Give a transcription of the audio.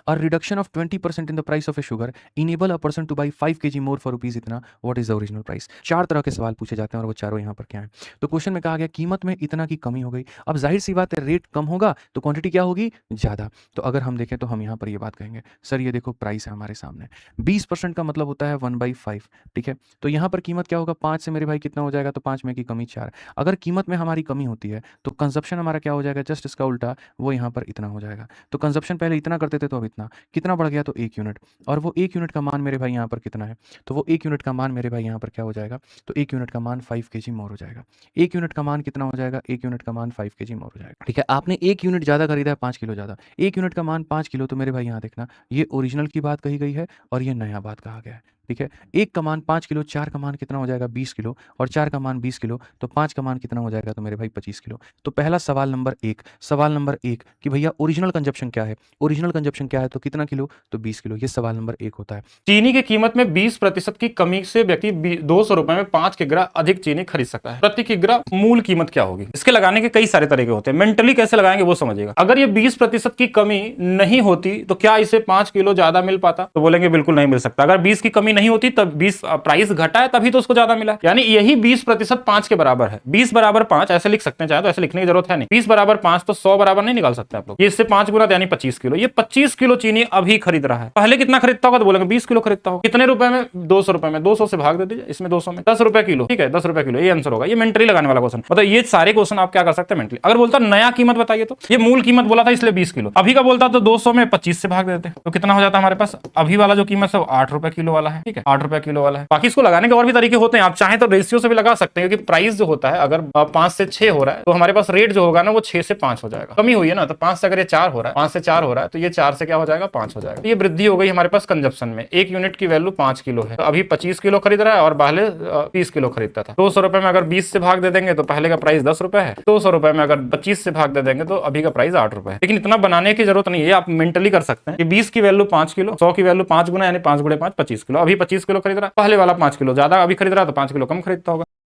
A reduction of 20% in the price of a sugar enable a person to buy 5 kg more for rupees इतना, what is the original price? 4 तरह के सवाल पूछे जाते हैं और वो चारों यहाँ पर क्या हैं। तो क्वेश्चन में कहा गया कीमत में इतना की कमी हो गई। अब जाहिर सी बात है रेट कम होगा तो क्वांटिटी क्या होगी, ज़्यादा। तो अगर हम देखें तो हम यहाँ पर ये बात कहेंगे, सर ये देखो प्राइस है हमारे सामने, 20% का मतलब होता है 1/5, ठीक है। तो यहाँ पर कीमत क्या होगा, 5 से मेरे भाई कितना हो जाएगा, तो 5 में की कमी 4। अगर कीमत में हमारी कमी होती है तो कंजप्शन हमारा क्या हो जाएगा, जस्ट इसका उल्टा, वो यहाँ पर इतना हो जाएगा। तो कंजप्शन पहले इतना करते थे तो अब इतना, कितना बढ़ गया, तो 1 यूनिट। और वो 1 यूनिट का मान मेरे भाई यहाँ पर कितना है, तो वो 1 यूनिट का मान मेरे भाई यहाँ पर क्या हो जाएगा, तो 1 यूनिट का मान 5 केजी मोर हो जाएगा। 1 यूनिट का मान कितना हो जाएगा, 1 यूनिट का मान 5 केजी मोर हो जाएगा, ठीक है। आपने 1 यूनिट ज़्यादा खरीदा है, 5 किलो ज़्यादा, 1 यूनिट का मान 5 किलो, तो मेरे भाई यहाँ देखना, ये ओरिजिनल की बात कही गई है और ये नया बात कहा गया है, ठीक है। 1 का मान 5 किलो, 4 का मान कितना हो जाएगा, 20 किलो, और 4 का मान 20 किलो, तो 5 का मान कितना हो जाएगा, तो मेरे भाई 25 किलो। तो पहला सवाल नंबर 1, सवाल नंबर 1 कि भैया ओरिजिनल कंजप्शन क्या है, ओरिजिनल कंजप्शन क्या है, तो कितना किलो, तो 20 किलो। ये सवाल नंबर 1 होता है। चीनी की कीमत में 20% की कमी से व्यक्ति 200 रुपए में 5 किग्रा अधिक चीनी खरीद सकता है। प्रति किग्रा मूल कीमत क्या होगी, इसके लगाने के कई सारे तरीके होते हैं, मेंटली कैसे लगाएंगे वो समझिएगा। अगर ये 20% की कमी नहीं होती तो क्या इसे 5 किलो ज्यादा मिल पाता, तो बोलेंगे बिल्कुल नहीं मिल सकता। अगर 20 की कमी नहीं होती तब 20 प्राइस घटा है तभी तो उसको ज्यादा मिला, यानी यही 20% 5 के बराबर है। 20 बराबर 5 ऐसे लिख सकते हैं, चाहे तो ऐसे लिखने की जरूरत है नहीं। 20 बराबर 5 तो 100 बराबर नहीं निकाल सकते आप लोग, ये इससे 5 गुना यानी 25 किलो। ये 25 किलो चीनी अभी खरीद रहा है, पहले कितना खरीदता होगा, तो बोलेंगे 20 किलो खरीदता होगा। कितने रुपए में, 200 रुपए में। 200 से भाग दे दीजिए, इसमें 200 में 10 रुपए किलो, ठीक है, 10 रुपए किलो, ये आंसर होगा। ये मेंटली लगाने वाला क्वेश्चन, मतलब ये सारे क्वेश्चन आप क्या कर सकते हैं मेंटली। अगर बोलता नया कीमत बताइए, तो ये मूल कीमत बोला था इसलिए 20 किलो, अभी का बोलता तो 200 में 25 से भाग देते तो कितना हो जाता हमारे पास, अभी वाला जो कीमत है वो 8 रुपए किलो वाला है, ठीक है, 8 रुपए किलो वाला है। बाकी इसको लगाने के और भी तरीके होते हैं, आप चाहें तो रेशियो से भी लगा सकते हैं, क्योंकि प्राइस जो होता है अगर 5 से 6 हो रहा है तो हमारे पास रेट जो होगा ना वो 6 से 5 हो जाएगा। कमी हुई है ना, तो 5 से अगर ये 4 हो रहा है, 5 से 4 हो रहा है तो ये 4 से क्या हो जाएगा, 5 हो जाएगा। तो ये वृद्धि हो गई हमारे पास कंजप्शन में। 1 यूनिट की वैल्यू 5 किलो है, तो अभी 25 किलो खरीद रहा है और पहले 30 किलो खरीदता था। 200 रुपए में अगर 20 से भाग दे देंगे तो पहले का प्राइस 10 रुपए है, 200 रुपए में अगर 25 से भाग दे देंगे तो अभी का प्राइस 8 रुपए है। लेकिन इतना बनाने की जरूरत नहीं है, आप मेंटली कर सकते हैं कि 20 की वैल्यू 5 किलो, 100 की वैल्यू 5 गुना यानी 5 गुणे 5 25 किलो। अभी 25 किलो खरीद रहा है, पहले वाला 5 किलो ज्यादा अभी खरीद रहा है तो 5 किलो कम खरीदता होगा।